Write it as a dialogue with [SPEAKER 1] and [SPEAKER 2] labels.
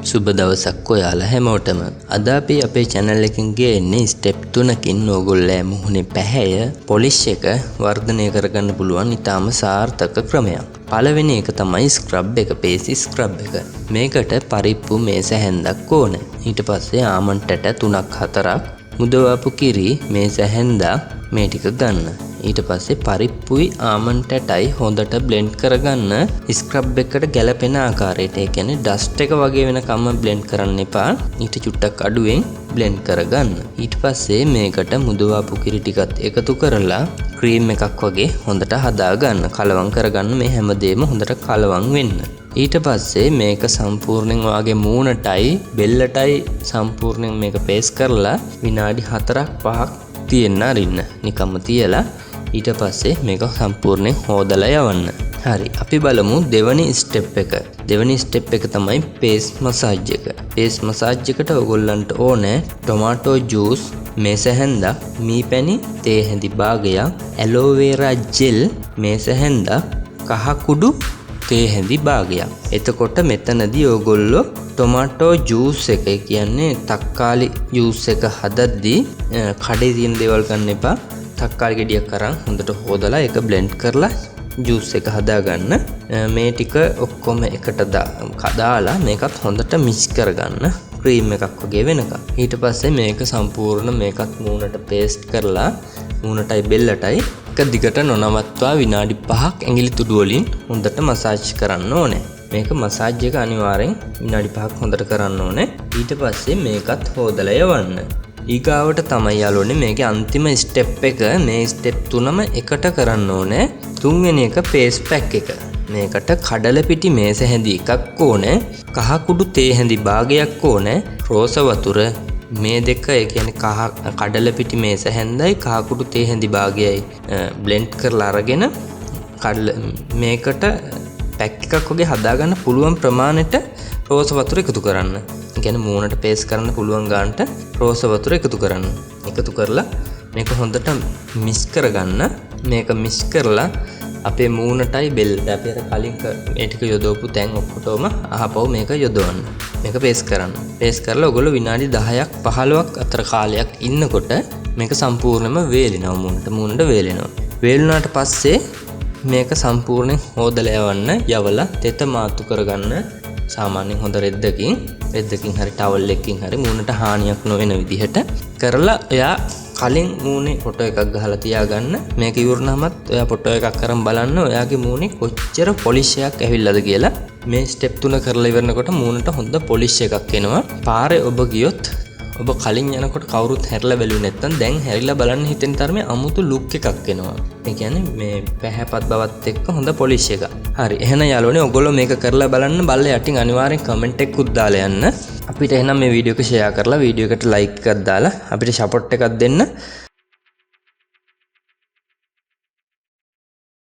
[SPEAKER 1] සුබ දවසක් ඔයාලා හැමෝටම. අද අපි අපේ channel එකෙන් ගේන්නේ step 3කින් ඕගොල්ලෝ මුහුණේ පැහැය polish එක වර්ධනය කරගන්න පුළුවන් ඊටාම සාර්ථක ක්‍රමයක්. පළවෙනි එක තමයි scrub එක, paste scrub එක. මේකට පරිප්පු මේස හැන්දක් ඕන. ඊට පස්සේ ආමන්ඩ් ටැට 3-4ක්, මුදවාපු කිරි මේස හැන්දා මේ ටික ගන්න. ඊට පස්සේ පරිප්පුයි ආමන්ඩ් ටැටයි හොඳට blend කරගන්න ස්ක්‍රබ් එකට ගැලපෙන ආකාරයට. ඒ කියන්නේ ඩස්ට් එක වගේ වෙනකම්ම blend කරන්න එපා. ඊට චුට්ටක් අඩුවෙන් blend කරගන්න. ඊට පස්සේ මේකට මුදවාපු කිරි ටිකත් එකතු කරලා ක්‍රීම් එකක් වගේ හොඳට හදා ගන්න. කලවම් කරගන්න මේ හැමදේම හොඳට කලවම් වෙන්න. ඊට පස්සේ මේක සම්පූර්ණයෙන් වාගේ මූණටයි බෙල්ලටයි සම්පූර්ණයෙන් මේක පේස් කරලා විනාඩි 4-5ක් තියෙන්න අරින්න. නිකම්ම තියලා ඊට පස්සේ මේක සම්පූර්ණයෙන් හොදලා යවන්න. හරි, අපි බලමු දෙවනි ස්ටෙප් එක. දෙවනි ස්ටෙප් එක තමයි paste massage එක. paste massage එකට ඔයගොල්ලන්ට ඕනේ tomato juice, මේස හැන්දා, මී පැණි, තේ හැඳි භාගයක්, aloe vera gel, මේස හැන්දා, කහ කුඩු, තේ හැඳි භාගයක්. එතකොට මෙතනදී ඔයගොල්ලෝ tomato juice එක කියන්නේ තක්කාලි juice එක හදද්දී කඩේ තියෙන දේවල් ගන්න එපා. තක්කාලි ගෙඩියක් අරන් හොඳට හොදලා ඒක blend කරලා juice එක හදා ගන්න. මේ ටික ඔක්කොම එකට දාලා මේකත් හොඳට mix කරගන්න ක්‍රීම් එකක් වගේ වෙනකම්. ඊට පස්සේ මේක සම්පූර්ණ මේකත් මූණට paste කරලා මූණටයි බෙල්ලටයි එක දිගට නොනවත්වා විනාඩි 5ක් ඇඟිලි තුඩු වලින් හොඳට මසාජ් කරන්න ඕනේ. මේක මසාජ් එක අනිවාර්යෙන් විනාඩි 5ක් හොඳට කරන්න ඕනේ. ඊට පස්සේ මේකත් හොදලා යවන්න. ඊගාවට තමයි යාළුවනේ මේකේ අන්තිම ස්ටෙප් එක. මේ ස්ටෙප් 3ම එකට කරන්න ඕනේ. තුන්වෙනි එක paste pack එක. මේකට කඩල පිටි මේස හැඳි එකක් ඕනේ. කහ කුඩු තේ හැඳි භාගයක් ඕනේ. රෝස වතුර මේ දෙක, ඒ කියන්නේ කඩල පිටි මේස හැන්දයි කහ කුඩු තේ හැඳි භාගයයි blend කරලා අරගෙන මේකට පැක් එකක් වගේ හදාගන්න පුළුවන් ප්‍රමාණයට රෝස වතුර එකතු කරන්න. ඒ කියන්නේ මූණට පේස් කරන්න පුළුවන් ගානට රෝස වතුර එකතු කරන්න. එකතු කරලා මේක හොඳට මික්ස් කරගන්න. මේක මික්ස් කරලා අපේ මූණටයි බෙල්ලට අපි අර කලින් මේ ටික යොදවපු තැන් ඔක්කොටම අහපව මේක යොදවන්න. මේක පේස් කරන්න. පේස් කරලා ඔයගොල්ලෝ විනාඩි 10ක් 15ක් අතර කාලයක් ඉන්නකොට මේක සම්පූර්ණයෙන්ම වේලෙනවා මූණට වේලෙනවා. වේලුණාට පස්සේ මේක සම්පූර්ණයෙන් හොදලා යවන්න. යවලා තෙත මාතු කරගන්න. සාමාන්‍යයෙන් හොඳ රෙද්දකින් හරි ටවල් එකකින් හරි මූණට හානියක් නොවන විදිහට කරලා ඔයා කලින් මූණේ ෆොටෝ එකක් ගහලා තියාගන්න. මේක ඉවරනමත් ඔයා ෆොටෝ එකක් අරන් බලන්න ඔයාගේ මූණේ කොච්චර පොලිෂ් එකක් ඇවිල්ලාද කියලා. මේ ස්ටෙප් 3 කරලා ඉවරනකොට මූණට හොඳ පොලිෂ් එකක් එනවා. පාරේ ඔබ ගියොත් ඔබ කලින් යනකොට කවුරුත් හැරිලා බැලුවේ නැත්නම් දැන් හැරිලා බලන්න හිතෙන තරමේ අමුතු ලුක් එකක් එනවා. ඒ කියන්නේ මේ පැහැපත් බවත් එක්ක හොඳ පොලිෂ් එකක්. හරි, එහෙනම් යාළුවනේ ඔයගොල්ලෝ මේක කරලා බලන්න. බලලා යටින් අනිවාර්යෙන් කමෙන්ට් එකකුත් දාලා යන්න. අපිට එහෙනම් මේ වීඩියෝ එක ෂෙයා කරලා වීඩියෝ එකට ලයික් එකක් දාලා අපිට සපෝට් එකක් දෙන්න.